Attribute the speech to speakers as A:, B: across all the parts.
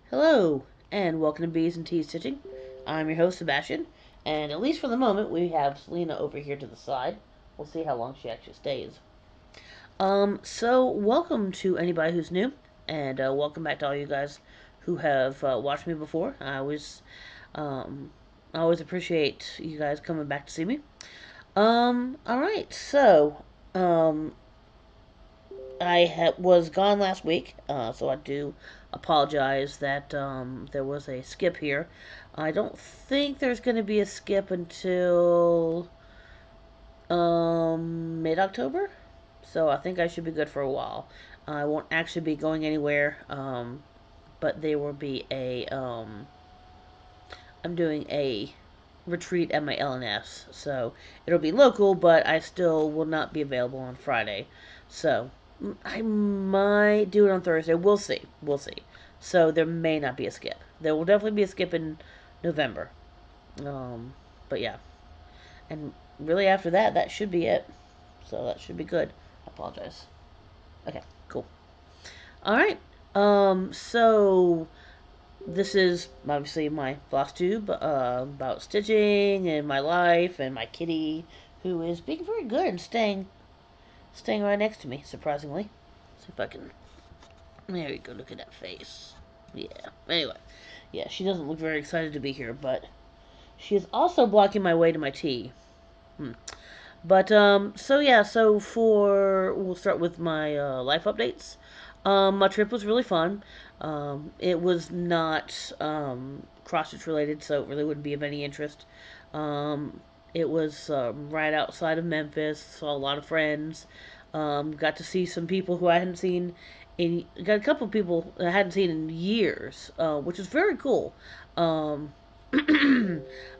A: Hello, and welcome to Bees and Tea Stitching. I'm your host, Sebastian, and at least for the moment, we have Selena over here to the side. We'll see how long she actually stays. So welcome to anybody who's new, and welcome back to all you guys who have watched me before. Um, I always appreciate you guys coming back to see me. All right, so um, was gone last week, so I do apologize that there was a skip here. I don't think there's going to be a skip until mid October, so I think I should be good for a while. I won't actually be going anywhere, but there will be I'm doing a retreat at my LNS, so it'll be local, but I still will not be available on Friday. So I might do it on Thursday. We'll see. We'll see. So there may not be a skip. There will definitely be a skip in November. Um, but yeah, and really after that, that should be it. So that should be good. I apologize. Okay, cool. All right. So this is obviously my floss tube about stitching and my life and my kitty, who is being very good and staying right next to me, surprisingly. Let's see if I can. There you go. Look at that face. Yeah. Anyway, yeah, she doesn't look very excited to be here, but she is also blocking my way to my tea. Hmm. But so yeah, so for we'll start with my life updates. My trip was really fun. It was not cross stitch related, so it really wouldn't be of any interest. It was right outside of Memphis. Saw a lot of friends. Got to see some people who I hadn't seen in. Got a couple of people I hadn't seen in years, which was very cool. Um,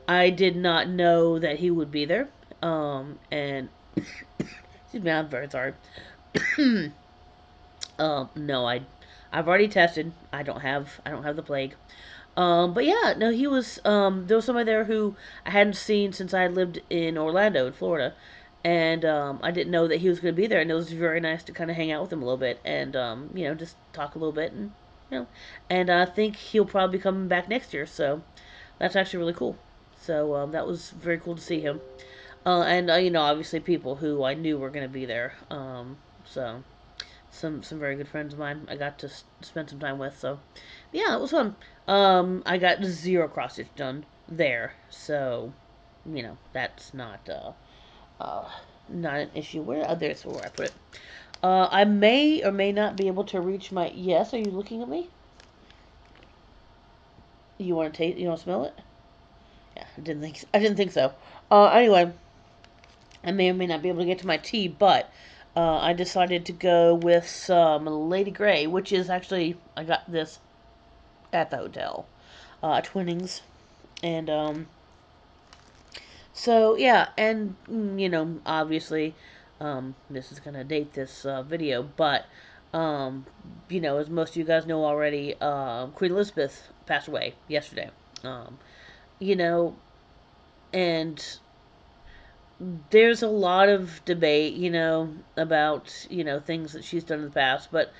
A: I did not know that he would be there. And excuse me, I'm very sorry. No, I've already tested. I don't have the plague. But yeah, no, he was. There was somebody there who I hadn't seen since I had lived in Orlando, in Florida, and I didn't know that he was going to be there, and it was very nice to kind of hang out with him a little bit, and just talk a little bit, and and I think he'll probably be coming back next year, so that's actually really cool. So that was very cool to see him. And obviously people who I knew were going to be there. So some very good friends of mine I got to spend some time with. So yeah, it was fun. I got zero cross stitch done there, so that's uh, not an issue. There's where I put it. I may or may not be able to reach my. Yes, are you looking at me? You want to taste? You want to smell it? Yeah, I didn't think so. Anyway, I may or may not be able to get to my tea, but I decided to go with some Lady Grey, which is actually, I got this at the hotel, Twinnings. And so, yeah, and, obviously, this is going to date this video, but, um, as most of you guys know already, Queen Elizabeth passed away yesterday. Um, you know, and there's a lot of debate, about, things that she's done in the past. But,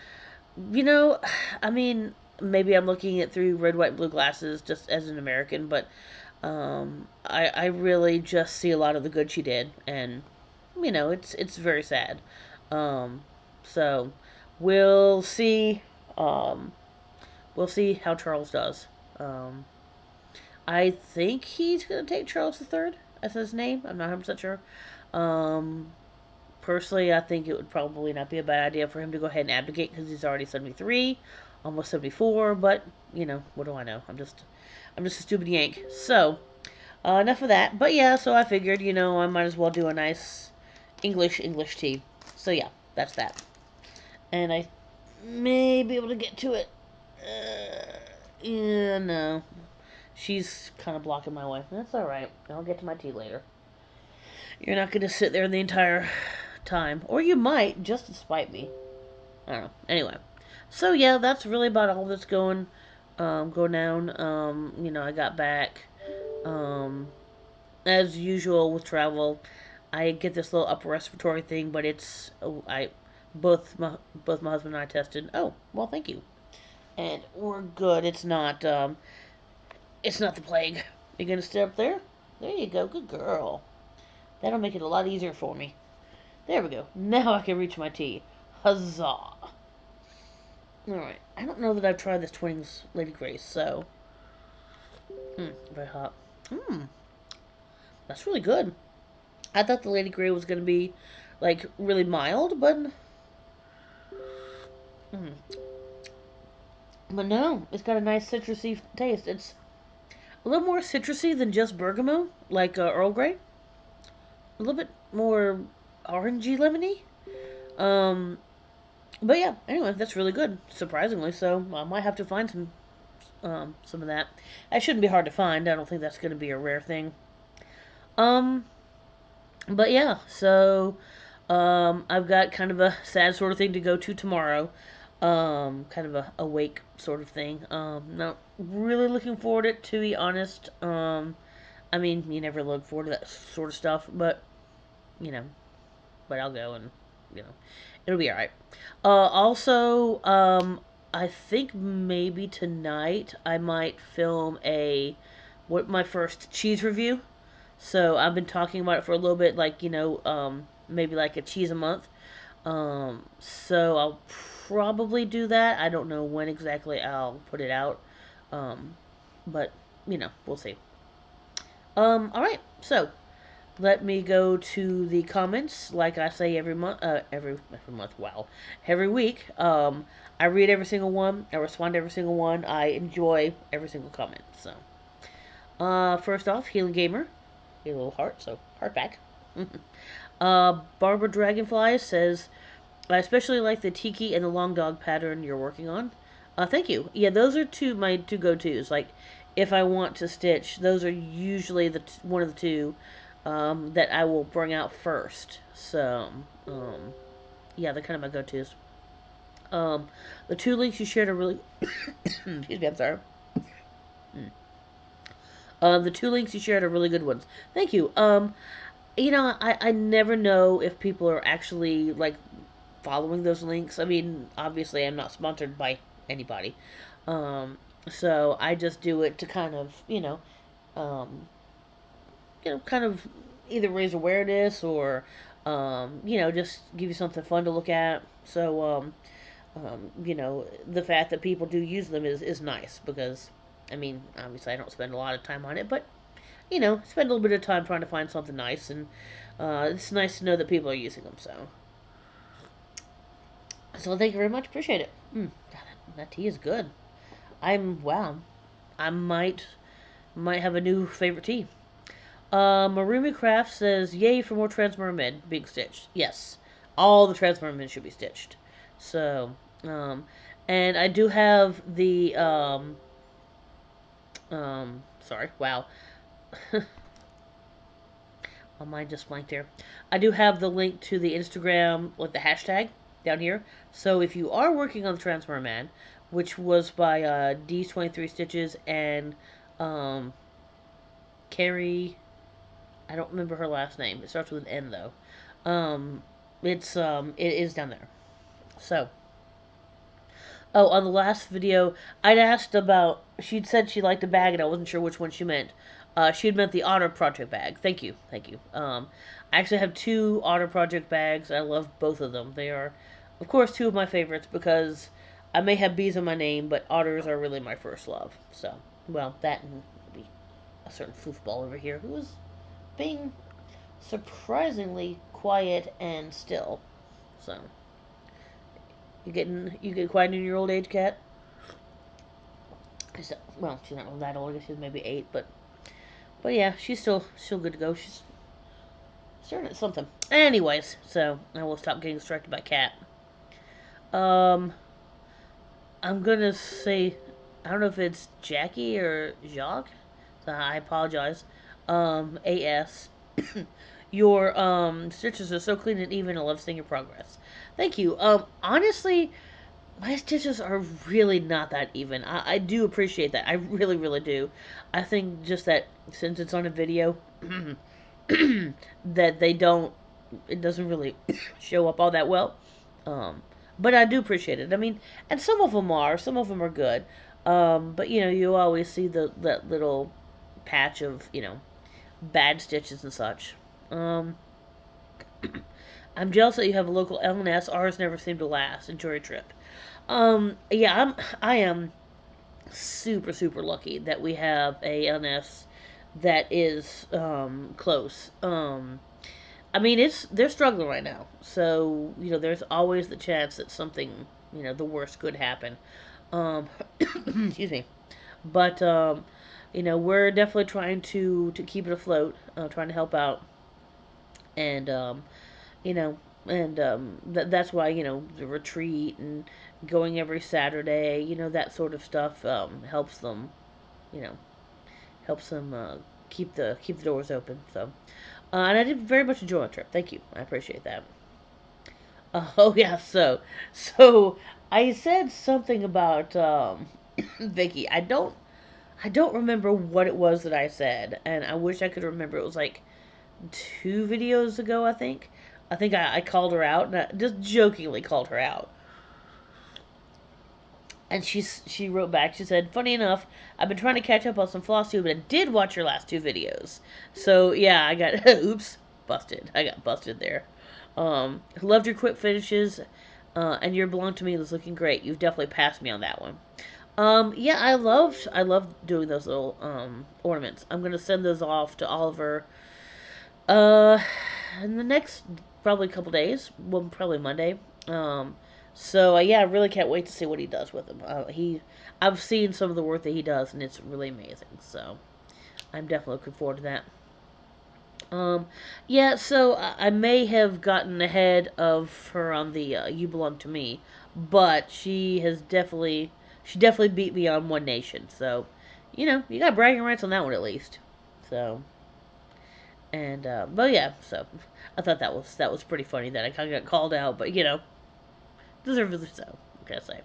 A: you know, I mean, maybe I'm looking at through red, white, blue glasses just as an American, but I really just see a lot of the good she did. And, it's very sad. Um, so we'll see. Um, we'll see how Charles does. Um, I think he's going to take Charles III as his name. I'm not 100% sure. Um, Personally, I think it would probably not be a bad idea for him to go ahead and abdicate because he's already 73, almost 74. But what do I know? I'm just a stupid yank. So enough of that. But yeah, so I figured, I might as well do a nice English tea. So yeah, that's that. And I may be able to get to it. Yeah, no. She's kind of blocking my way. That's alright. I'll get to my tea later. You're not going to sit there the entire time. Or you might, just to spite me. I don't know. Anyway. So, yeah, that's really about all that's going down. I got back. Um, as usual with travel, I get this little upper respiratory thing, but it's, both my husband and I tested. Oh, well, thank you. And we're good. It's not the plague. You gonna stay up there? There you go. Good girl. That'll make it a lot easier for me. There we go. Now I can reach my tea. Huzzah. Alright. I don't know that I've tried this Twinings Lady Grace, so. Very hot. That's really good. I thought the Lady Grey was gonna be, like, really mild, but. But no, it's got a nice citrusy taste. It's a little more citrusy than just bergamot, like Earl Grey. A little bit more orangey lemony. But yeah, anyway, that's really good, surprisingly. So I might have to find some of that. That shouldn't be hard to find. I don't think that's going to be a rare thing. Um, but yeah, so I've got kind of a sad sort of thing to go to tomorrow. Kind of a wake sort of thing. Not really looking forward to be honest. I mean, you never look forward to that sort of stuff, but you know, but I'll go and you know, it'll be alright. Also, I think maybe tonight I might film my first cheese review. So I've been talking about it for a little bit, like maybe like a cheese a month. So I'll probably do that. I don't know when exactly I'll put it out. Um, but we'll see. All right. So let me go to the comments. Like I say every month, every month. Wow, every week. I read every single one. I respond to every single one. I enjoy every single comment. So, first off, Healing Gamer, a little heart. So heart back. Barbara Dragonfly says, I especially like the tiki and the long dog pattern you're working on. Thank you. Yeah, those are my two go tos. Like, if I want to stitch, those are usually one of the two that I will bring out first. So, yeah, they're kind of my go tos. The two links you shared are really. Excuse me, I'm sorry. The two links you shared are really good ones. Thank you. I never know if people are actually like following those links. I mean, obviously, I'm not sponsored by anybody, so I just do it to kind of, kind of either raise awareness or, just give you something fun to look at. So, the fact that people do use them is nice because, I mean, obviously, I don't spend a lot of time on it, but spend a little bit of time trying to find something nice, and it's nice to know that people are using them. So thank you very much. Appreciate it. That tea is good. Wow. I might have a new favorite tea. Marumi Craft says, "Yay for more Trans Mermaid being stitched." Yes, all the Trans Mermaids should be stitched. So, and I do have the sorry, wow, my mind just blanked here. I do have the link to the Instagram with the hashtag down here. So if you are working on the Trans Merman, which was by D23 Stitches and Carrie, I don't remember her last name. It starts with an N though. It is down there. So, oh, on the last video, I'd asked about. She'd said she liked a bag, and I wasn't sure which one she meant. She had meant the Otter Project bag. Thank you, thank you. I actually have two Otter Project bags. I love both of them. They are, of course, two of my favorites because I may have bees in my name, but otters are really my first love. So, well, that and maybe a certain foofball over here who is being surprisingly quiet and still. So, you get quiet in your old age, cat? Well, she's not that old. I guess she's maybe 8, but yeah, she's still good to go. She's staring at something. Anyways, so I will stop getting distracted by cat. Um, I'm gonna say I don't know if it's Jackie or Jacques. So I apologize. AS. Your stitches are so clean and even. I love seeing your progress. Thank you. Honestly, my stitches are really not that even. I do appreciate that. I really, really do. I think just that since it's on a video, that it doesn't really show up all that well. Um, But I do appreciate it. I mean, and some of them are good. But you always see that little patch of bad stitches and such. Um, I'm jealous that you have a local LNS. Ours never seemed to last. Enjoy your trip. Yeah, I am super super lucky that we have a LNS that is close. I mean, they're struggling right now, so there's always the chance that something the worst could happen. Um, excuse me, but we're definitely trying to keep it afloat, trying to help out, and you know, and that's why the retreat and going every Saturday, that sort of stuff helps them, you know, helps them keep the doors open. So, and I did very much enjoy my trip. Thank you, I appreciate that. Oh yeah, so I said something about Vicky. I don't remember what it was that I said, and I wish I could remember. It was like 2 videos ago, I think. I called her out, and I just jokingly called her out. And she wrote back. She said, "Funny enough, I've been trying to catch up on some floss too, but I did watch your last 2 videos. So yeah, I got oops, busted. I got busted there. Loved your quick finishes, and your belong to me was looking great. You've definitely passed me on that one. Yeah, I love doing those little ornaments. I'm gonna send those off to Oliver uh in the next probably couple days. Well, probably Monday. So yeah, I really can't wait to see what he does with them. I've seen some of the work that he does, and it's really amazing. So I'm definitely looking forward to that. Um, yeah, so I may have gotten ahead of her on the "You Belong to Me," but she definitely beat me on One Nation. So, you got bragging rights on that one at least. So, and but yeah, so I thought that was pretty funny that I kind of got called out, but deservedly so. I gotta say.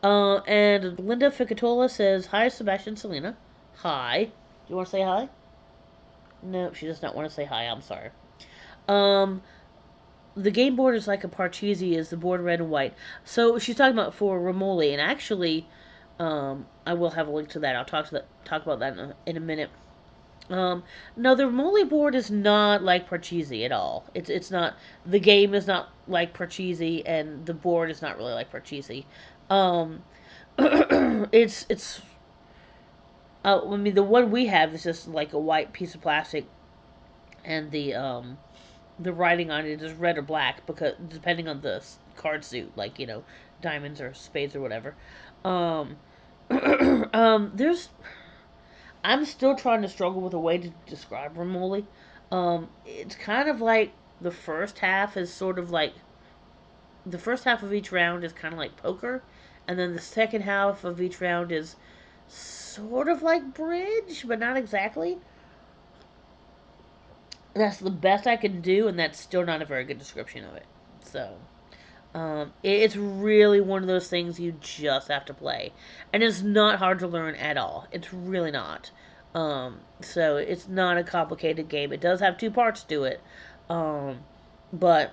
A: And Linda Ficatola says, "Hi, Sebastian, Selena. Hi. Do you want to say hi?" No, she does not want to say hi. I'm sorry. Um, the game board is like a Parcheesi, is the board red and white. So she's talking about for Romoli, and actually, I will have a link to that. I'll talk about that in a minute. No, the Romoli board is not like Parcheesi at all. It's not. The game is not like Parcheesi, and the board is not really like Parcheesi. Um, it's. I mean, the one we have is just like a white piece of plastic, and the writing on it is red or black because depending on the card suit, like diamonds or spades or whatever. Um, there's I'm still trying to struggle with a way to describe Ramoli. It's kind of like the first half is sort of like the first half of each round is kind of like poker, and then the second half of each round is sort of like bridge, but not exactly. That's the best I can do, and that's still not a very good description of it. So, it's really one of those things you just have to play, and it's not hard to learn at all. It's really not. So it's not a complicated game. It does have 2 parts to it, um, but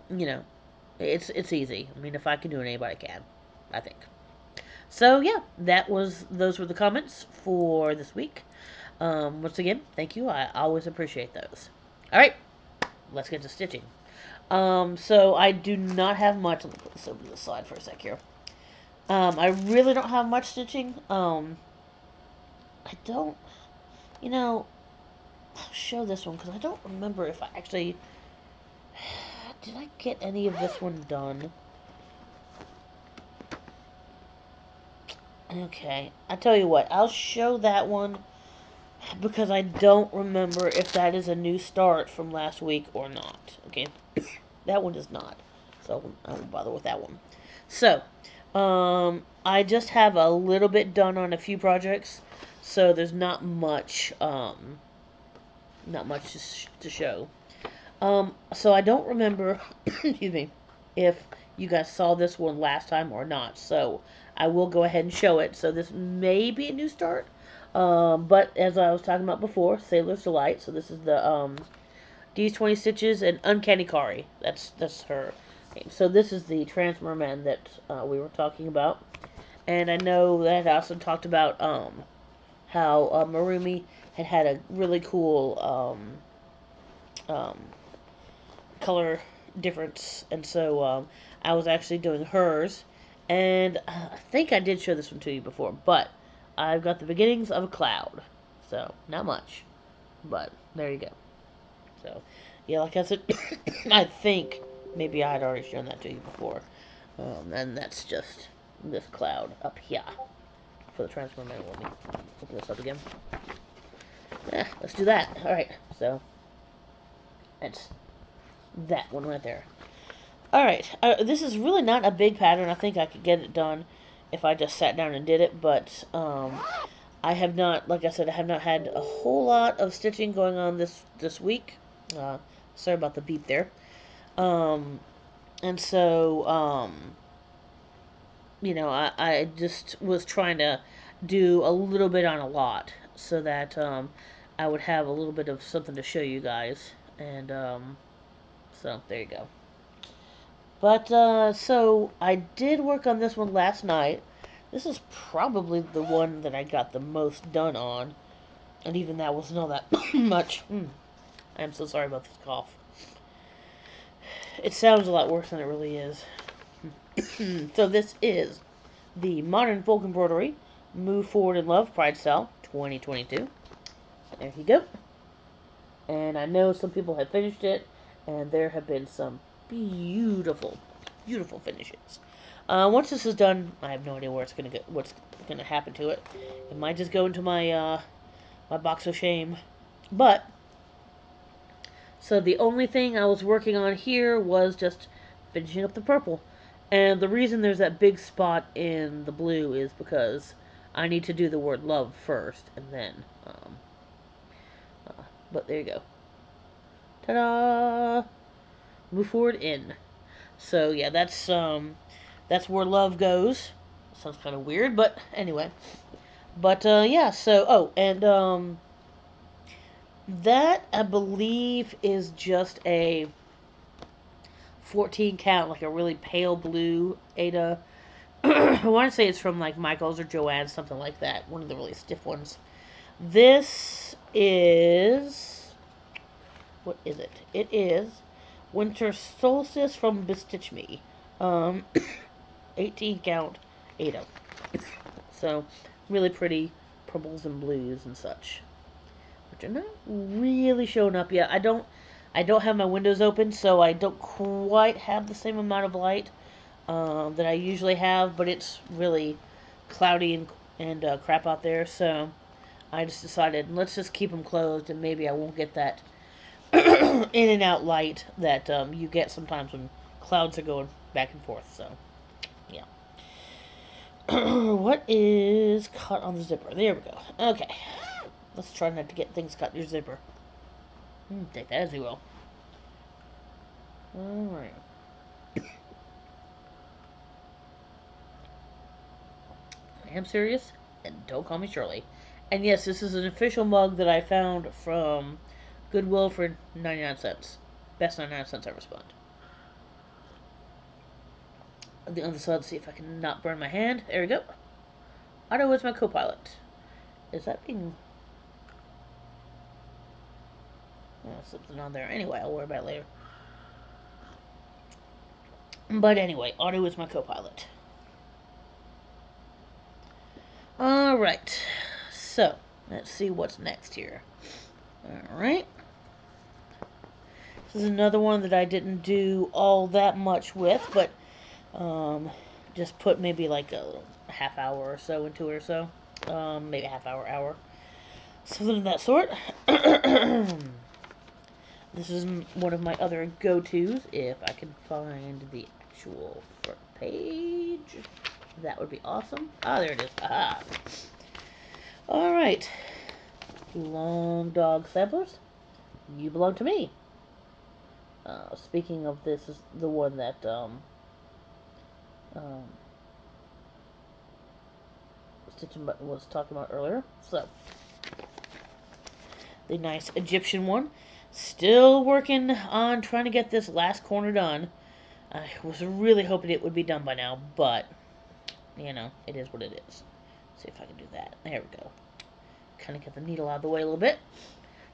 A: you know, it's easy. I mean, if I can do it, anybody can. I think. So yeah, those were the comments for this week. Once again, thank you. I always appreciate those. All right, let's get to stitching. So I do not have much. Let me put this over to the side for a sec here. I really don't have much stitching. I don't, you know, I'll show this one because I don't remember if I actually did I get any of this one done. Okay, I tell you what, I'll show that one because I don't remember if that is a new start from last week or not. Okay, that one is not, so I won't bother with that one. So, I just have a little bit done on a few projects, so there's not much to show. So I don't remember, excuse me, if you guys saw this one last time or not. So I will go ahead and show it. So this may be a new start. But as I was talking about before, Sailor's Delight. So this is the These 20 Stitches and Uncanny Kari. That's her. Okay, so this is the trans merman that we were talking about. And I know that I also talked about how Marumi had a really cool color difference, and so I was actually doing hers, and I think I did show this one to you before, but I've got the beginnings of a cloud, so not much, but there you go. So yeah, like I said, I think maybe I had already shown that to you before, and that's just this cloud up here for the transformer. Let me open this up again. Yeah, let's do that. All right, so that's that one right there. Alright, this is really not a big pattern. I think I could get it done if I just sat down and did it, but I have not, like I said, I have not had a whole lot of stitching going on this week. Sorry about the beep there. And so, I just was trying to do a little bit on a lot so that I would have a little bit of something to show you guys. And so, there you go. But, so I did work on this one last night. This is probably the one that I got the most done on. And even that wasn't all that much. I'm so sorry about this cough. It sounds a lot worse than it really is. So this is the Modern Folk Embroidery Move Forward in Love Pride Style 2022. There you go. And I know some people have finished it, and there have been some beautiful, beautiful finishes. Once this is done, I have no idea where it's gonna go, what's gonna happen to it. It might just go into my my box of shame. But so the only thing I was working on here was just finishing up the purple. And the reason there's that big spot in the blue is because I need to do the word love first, and then. But there you go. Ta-da! Move forward in. So yeah, that's where love goes. Sounds kind of weird, but anyway. But yeah, so and that I believe is just a 14 count, like a really pale blue Ada. I want to say it's from like Michael's or Joann's, something like that. One of the really stiff ones. This is, what is it? It is Winter Solstice from Bestitch Me. 18 count Ada. So, really pretty purples and blues and such, which are not really showing up yet. I don't have my windows open, so I don't quite have the same amount of light that I usually have, but it's really cloudy and crap out there, so I just decided let's just keep them closed, and maybe I won't get that in and out light that you get sometimes when clouds are going back and forth. So, yeah. What is cut on the zipper? There we go. Okay. Let's try not to get things cut in your zipper. Take that as you will. Alright. I am serious, and don't call me Shirley. And yes, this is an official mug that I found from Goodwill for 99 cents. Best 99 cents I ever spent. On the other side, let's see if I can not burn my hand. There we go. Otto is my co-pilot. Is that being... Oh, something on there. Anyway, I'll worry about it later. But anyway, Otto is my co-pilot. Alright. So, let's see what's next here. Alright. This is another one that I didn't do all that much with, but just put maybe like a half hour or so into it or so. Maybe half hour, hour. Something of that sort. This is one of my other go-tos. If I can find the actual front page, that would be awesome. Ah, there it is. Ah. Alright. Long dog samplers. You belong to me. Speaking of this, is the one that Stitchy Box was talking about earlier. So, the nice Egyptian one. Still working on trying to get this last corner done. I was really hoping it would be done by now, but, you know, it is what it is. See if I can do that. There we go. Kind of get the needle out of the way a little bit.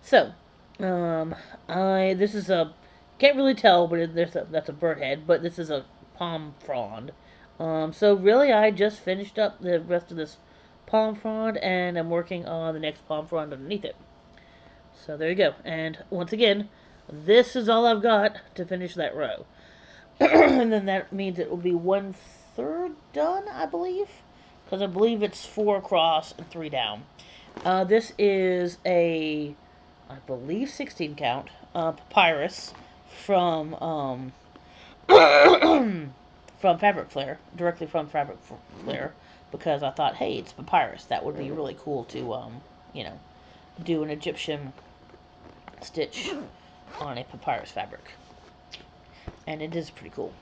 A: So, this is a, can't really tell, but that's a bird head, but this is a palm frond. So really, I just finished up the rest of this palm frond, and I'm working on the next palm frond underneath it. So there you go. And once again, this is all I've got to finish that row. And then that means it will be 1/3 done, I believe. Because I believe it's 4 across and 3 down. This is a, I believe, 16 count papyrus from from Fabric Flare, directly from Fabric Flare, because I thought, hey, it's papyrus. That would be really cool to you know, do an Egyptian stitch on a papyrus fabric, and it is pretty cool.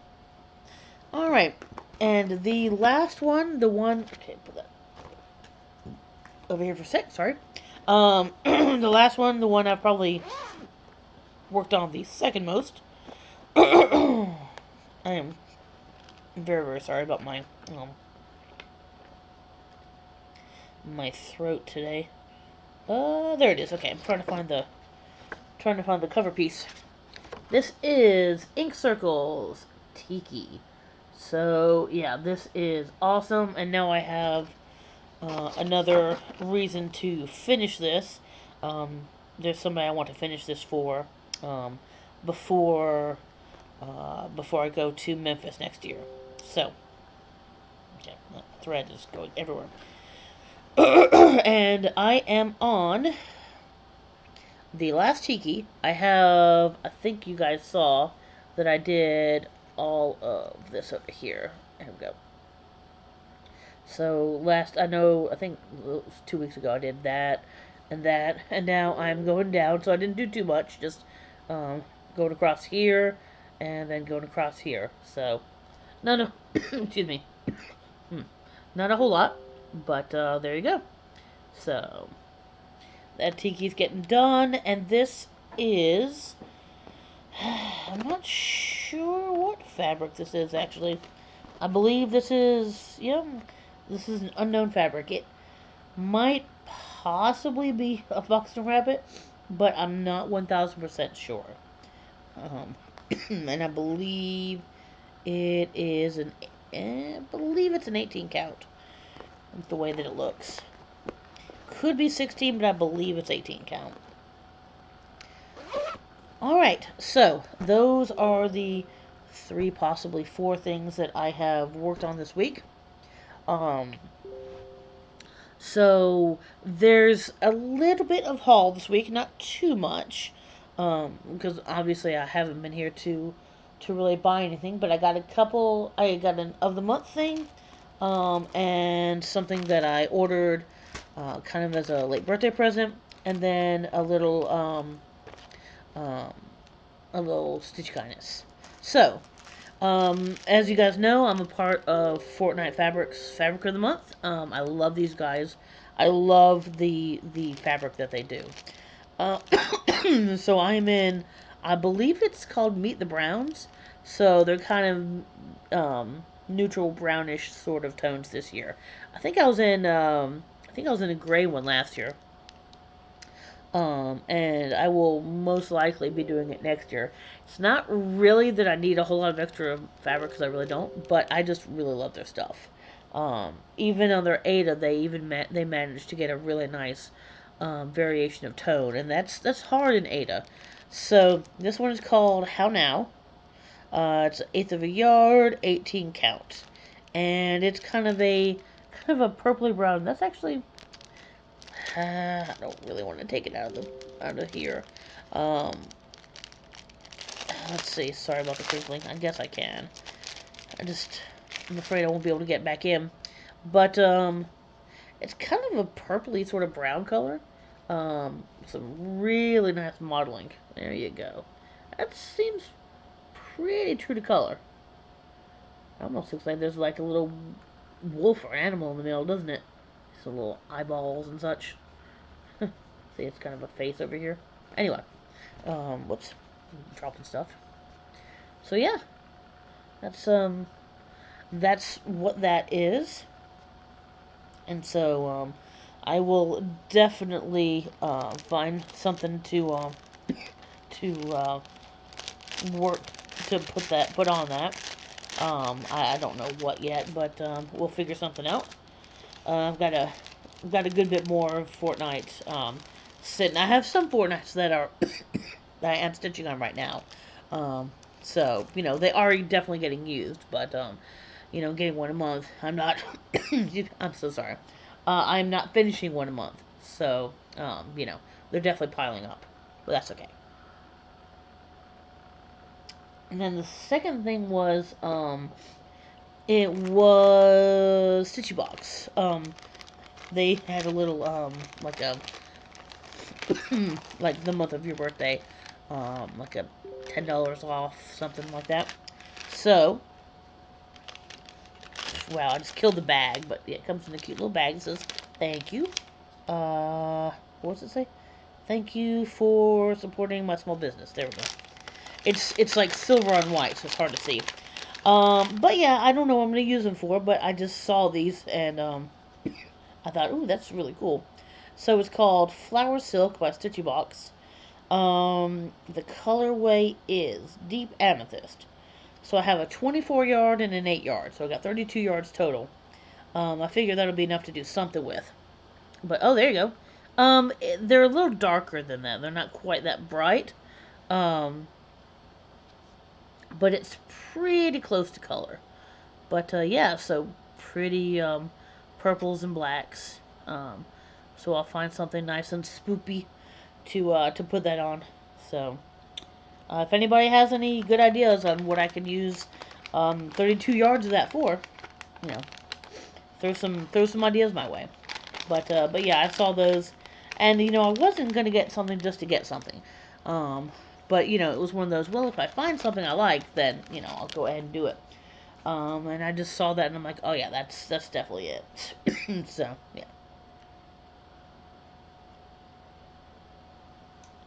A: All right, and the last one, the one, okay, put that over here for a sec. Sorry. The last one, the one I've probably worked on the second most. I am very, very sorry about my throat today. There it is. Okay, I'm trying to find the cover piece. This is Ink Circles Tiki. So yeah, this is awesome, and now I have another reason to finish this. There's somebody I want to finish this for um, before before I go to Memphis next year. So, okay, that thread is going everywhere. And I am on the last Tiki. I have, I think you guys saw that I did all of this over here. Here we go. So I think it was 2 weeks ago, I did that, and now I'm going down. So I didn't do too much, just um, going across here, and then going across here. So, no, excuse me, not a whole lot, but there you go. So that tiki's getting done, and this is, I'm not sure what fabric this is actually. I believe this is, yeah, this is an unknown fabric. It might possibly be a Buxton Rabbit, but I'm not 1000% sure. Um, and I believe it is I believe it's an 18 count. With the way that it looks. Could be 16, but I believe it's 18 count. Alright, so those are the 3, possibly 4 things that I have worked on this week. Um, So there's a little bit of haul this week, not too much, because obviously I haven't been here to really buy anything. But I got a couple. I got an of the month thing, and something that I ordered, kind of as a late birthday present, and then um, a little Stitch Kindness. So as you guys know, I'm a part of Fortnite Fabric's Fabric of the Month. I love these guys. I love the fabric that they do. Uh, so I'm in, I believe it's called Meet the Browns. So they're kind of neutral brownish sort of tones this year. I think I was in a gray one last year. And I will most likely be doing it next year. It's not really that I need a whole lot of extra fabric, because I really don't, but I just really love their stuff. Even on their Ada, they managed to get a really nice variation of tone, and that's hard in Ada. So this one is called How Now. It's an eighth of a yard, 18 count, and it's kind of a purpley brown. That's actually, I don't really want to take it out of here. Um, let's see. Sorry about the crinkling. I guess I can. I'm afraid I won't be able to get back in. But it's kind of a purpley sort of brown color. Some really nice modeling. There you go. That seems pretty true to color. It almost looks like there's like a little wolf or animal in the middle, doesn't it? Some little eyeballs and such. See, it's kind of a face over here. Anyway, whoops, I'm dropping stuff. So yeah, That's what that is. And so I will definitely find something to work to put on that. I don't know what yet, but we'll figure something out. I've got a good bit more of Fortnite sitting. I have some Fortnites that are that I am stitching on right now. Um, so they are definitely getting used, but getting one a month. I'm not. I'm so sorry. I'm not finishing one a month, so they're definitely piling up, but that's okay. And then the second thing was it was Stitchy Box. They had a little like a like the month of your birthday, like a $10 off, something like that. So, wow, I just killed the bag, but yeah, it comes in a cute little bag. It says, "Thank you." What does it say? Thank you for supporting my small business. There we go. It's like silver on white, so it's hard to see. But yeah, I don't know what I'm gonna use them for, but I just saw these and I thought, ooh, that's really cool. So it's called Flower Silk by Stitchy Box. The colorway is Deep Amethyst. So I have a 24 yard and an 8 yard. So I got 32 yards total. I figure that'll be enough to do something with. But oh, there you go. They're a little darker than that. They're not quite that bright. Um, but it's pretty close to color. But yeah, so pretty purples and blacks. Um, so I'll find something nice and spoopy to put that on. So if anybody has any good ideas on what I can use 32 yards of that for, you know, throw some ideas my way. But yeah, I saw those, and I wasn't gonna get something just to get something. Um, but it was one of those. Well, if I find something I like, then I'll go ahead and do it. And I just saw that, and I'm like, oh yeah, that's definitely it. So yeah,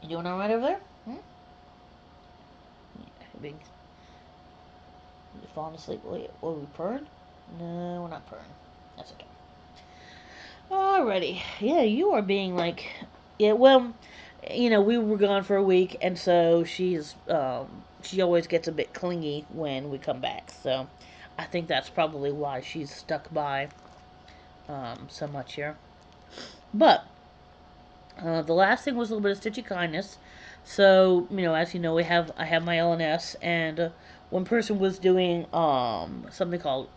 A: you doing all right over there? Hmm? Yeah, big, you falling asleep? Wait, were we purring? No, we're not purring. That's okay. Alrighty. Yeah, you are being like, yeah. Well, we were gone for a week, and so she always gets a bit clingy when we come back. So I think that's probably why she's stuck by so much here. But the last thing was a little bit of stitchy kindness. So as you know, I have my LNS, and one person was doing something called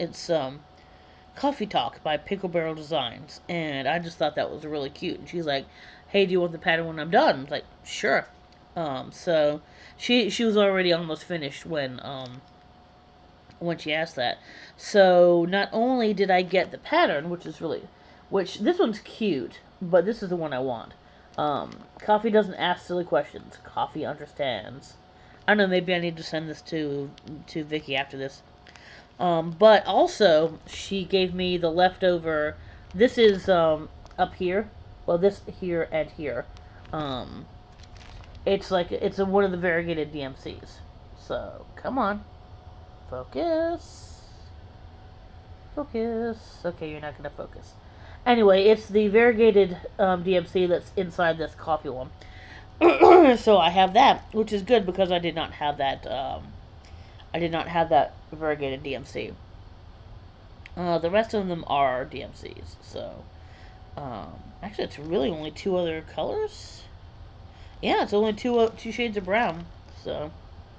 A: Coffee Talk by Pickle Barrel Designs, and I just thought that was really cute. And she's like, "Hey, do you want the pattern when I'm done?" I was like, "Sure." So she was already almost finished when she asked that. So not only did I get the pattern, which this one's cute, but this is the one I want. Coffee doesn't ask silly questions. Coffee understands. I don't know. Maybe I need to send this to Vicky after this. But also, she gave me the leftover. This is up here. Well, this here and here. Um, it's one of the variegated DMCs. So come on, focus, focus. Okay, you're not gonna focus. Anyway, it's the variegated DMC that's inside this coffee one. So I have that, which is good because I did not have that. I did not have that variegated DMC. The rest of them are DMCs. So, actually, it's really only two other colors. Yeah, it's only two shades of brown. So,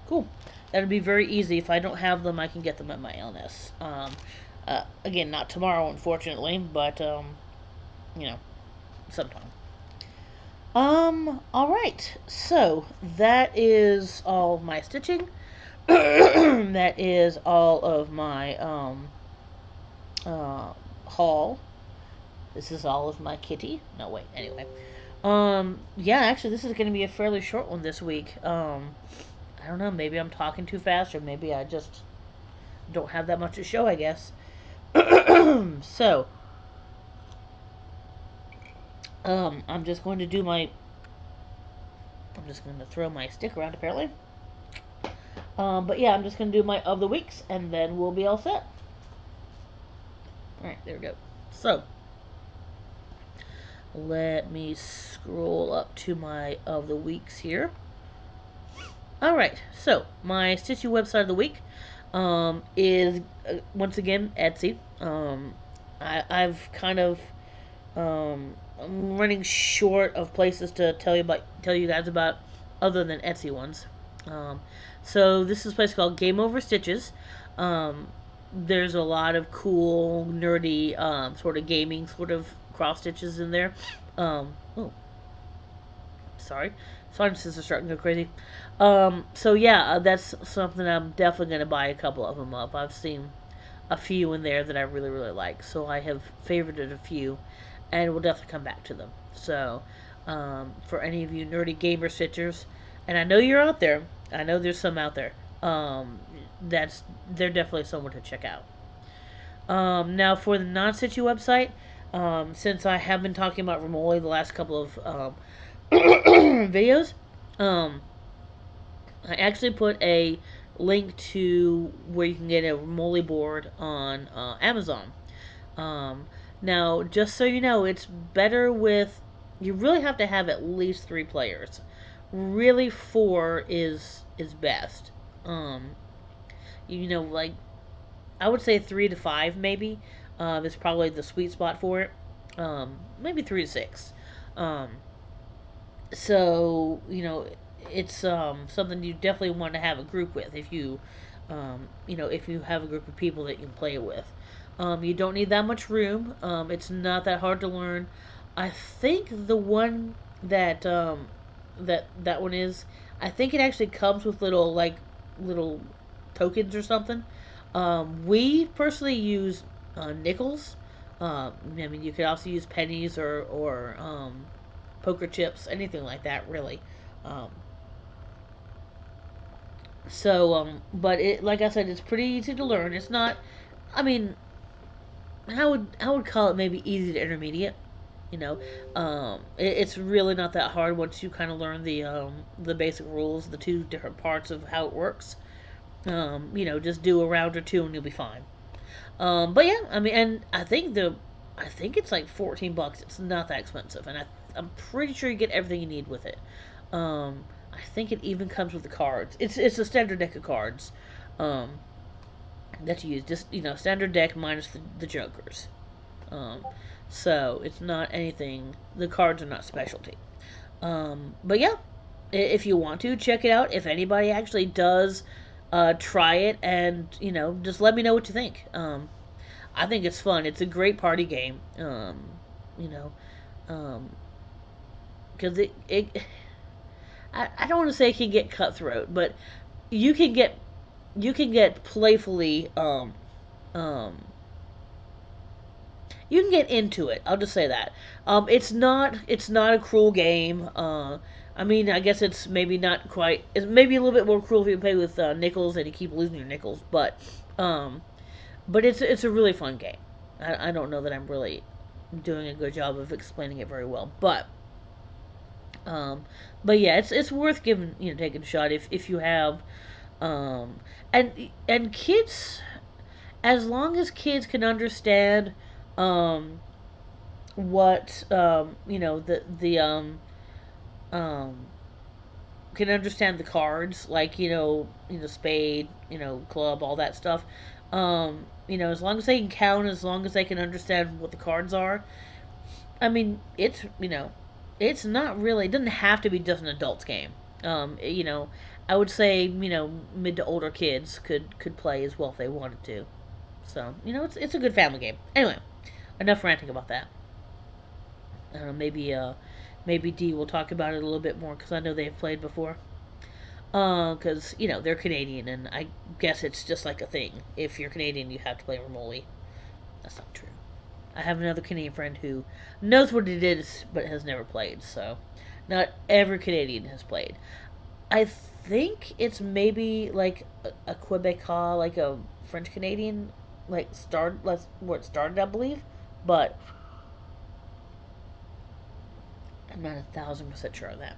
A: cool. That'll be very easy. If I don't have them, I can get them at my LNS. Again, not tomorrow, unfortunately, but you know, sometime. All right. So that is all of my stitching. That is all of my uh, haul. This is all of my kitty. No, wait. Anyway. Yeah, actually, this is going to be a fairly short one this week. I don't know. Maybe I'm talking too fast, or maybe I just don't have that much to show, I guess. So, I'm just going to do my. I'm just going to throw my stick around, apparently. But yeah, I'm just gonna do my of the weeks, and then we'll be all set. All right, there we go. So let me scroll up to my of the weeks here. All right, so my Stitchy website of the week is once again Etsy. I've kind of I'm running short of places to tell you guys about other than Etsy ones. Um, so this is a place called Game Over Stitches. Um, there's a lot of cool, nerdy, sort of gaming sort of cross stitches in there. Oh, sorry, sinuses are starting to go crazy. So yeah, that's something I'm definitely gonna buy a couple of them up. I've seen a few in there that I really really like, so I have favorited a few, and we'll definitely come back to them. So, for any of you nerdy gamer stitchers, and I know you're out there, I know there's some out there. That's they're definitely someone to check out. Now for the non-stitchy website, since I have been talking about Remoli the last couple of videos, um, I actually put a link to where you can get a Remoli board on Amazon. Um, Now, just so you know, it's better with. You really have to have at least 3 players. Really, 4 is best. Um, like I would say 3 to 5 maybe. Is probably the sweet spot for it. Maybe 3 to 6. Um, so it's something you definitely want to have a group with if you have a group of people that you can play it with. You don't need that much room. It's not that hard to learn. I think the one that one is. I think it actually comes with little tokens or something. We personally use nickels. I mean, you could also use pennies or poker chips, anything like that, really. Um, but like I said, it's pretty easy to learn. It's not. I mean, I would call it maybe easy to intermediate. You know, it's really not that hard once you kind of learn the basic rules, the 2 different parts of how it works. Just do a round or 2 and you'll be fine. But yeah, I mean, and I think it's like $14. It's not that expensive, and I'm pretty sure you get everything you need with it. I think it even comes with the cards. It's a standard deck of cards, um, that you use. Just standard deck minus the jokers. Um, so it's not anything. The cards are not specialty. But yeah, if you want to check it out, if anybody actually does try it, and just let me know what you think. I think it's fun. It's a great party game. You know, um, because I don't want to say it can get cutthroat, but you can get you can get playfully um, you can get into it. I'll just say that. It's not a cruel game. I mean, I guess it's maybe not quite. It's maybe a little bit more cruel if you play with nickels and you keep losing your nickels, um, but it's a really fun game. I don't know that I'm really doing a good job of explaining it very well, um, but yeah, it's worth giving taking a shot if you have um, and kids, as long as kids can understand um, what um, can understand the cards, like spade, club, all that stuff. As long as they can count, as long as they can understand what the cards are. I mean, it's not really. It doesn't have to be just an adult's game. I would say mid to older kids could play as well if they wanted to. So it's a good family game. Anyway, enough ranting about that. Maybe Dee will talk about it a little bit more because I know they've played before. Because they're Canadian, and I guess it's just like a thing. If you're Canadian, you have to play Remoli. That's not true. I have another Canadian friend who knows what it is but has never played. So, not every Canadian has played. I think it's maybe like a Quebecois, like a French Canadian, where it started, I believe. But I'm not 1,000% sure on that.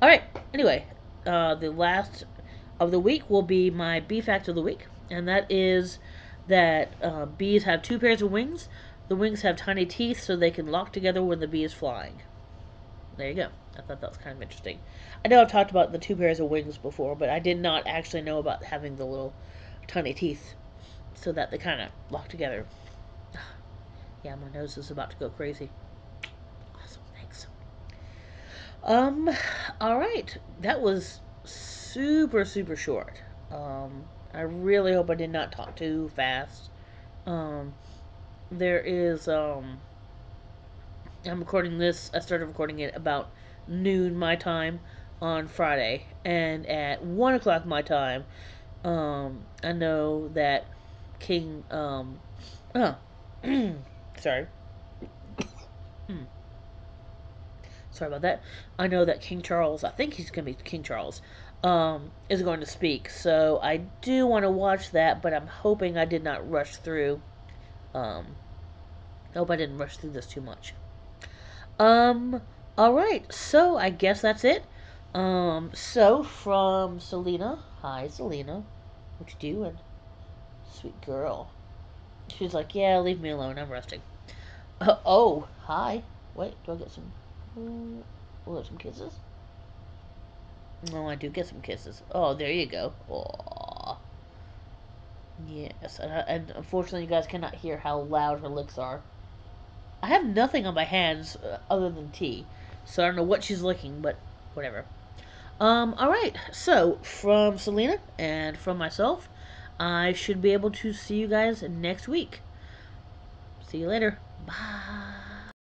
A: All right. Anyway, the last of the week will be my bee fact of the week, and that is that bees have two pairs of wings. The wings have tiny teeth so they can lock together when the bee is flying. There you go. I thought that was kind of interesting. I know I've talked about the two pairs of wings before, but I did not actually know about having the little tiny teeth so that they kind of lock together. Yeah, my nose is about to go crazy. Awesome, thanks. Um, all right. That was super, super short. I really hope I did not talk too fast. Um, there is, I'm recording this, I started recording it about noon my time on Friday, and at 1 o'clock my time, I know that King, oh, sorry. Sorry about that. I know that King Charles, I think he's going to be King Charles, is going to speak. So I do want to watch that, but I'm hoping I did not rush through. Um, I hope I didn't rush through this too much. Um, all right. So I guess that's it. So from Selena. Hi, Selena. What you doing? Sweet girl. She's like, yeah, leave me alone. I'm resting. Oh, hi. Wait, do I get some? Oh, some kisses? Oh, I do get some kisses. Oh, there you go. Aww. Yes, and unfortunately, you guys cannot hear how loud her lips are. I have nothing on my hands other than tea, so I don't know what she's licking, but whatever. Alright, so from Selena and from myself, I should be able to see you guys next week. See you later. Bye.